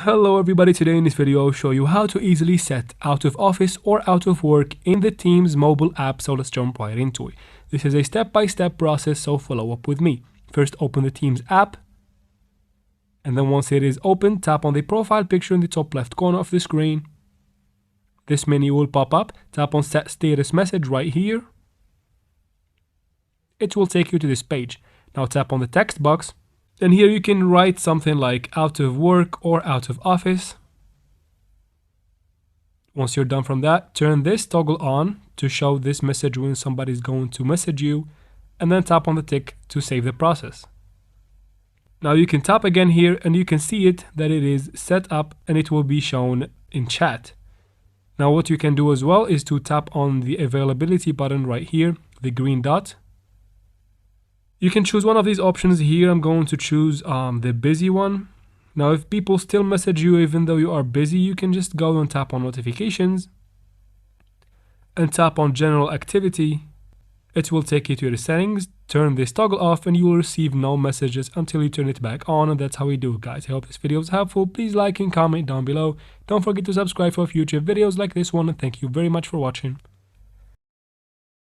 Hello everybody, today in this video I'll show you how to easily set out of office or out of work in the Teams mobile app, so let's jump right into it. This is a step-by-step process, so follow up with me. First, open the Teams app, and then once it is open, tap on the profile picture in the top left corner of the screen. This menu will pop up. Tap on set status message right here. It will take you to this page. Now tap on the text box. And here you can write something like out of work or out of office. Once you're done from that, turn this toggle on to show this message when somebody's going to message you, and then tap on the tick to save the process. Now you can tap again here and you can see it that it is set up and it will be shown in chat. Now what you can do as well is to tap on the availability button right here, the green dot. You can choose one of these options here. I'm going to choose the busy one. Now if people still message you even though you are busy, you can just go and tap on notifications and tap on general activity. It will take you to the settings. Turn this toggle off and you will receive no messages until you turn it back on, and that's how we do it, guys. I hope this video was helpful. Please like and comment down below. Don't forget to subscribe for future videos like this one, and thank you very much for watching.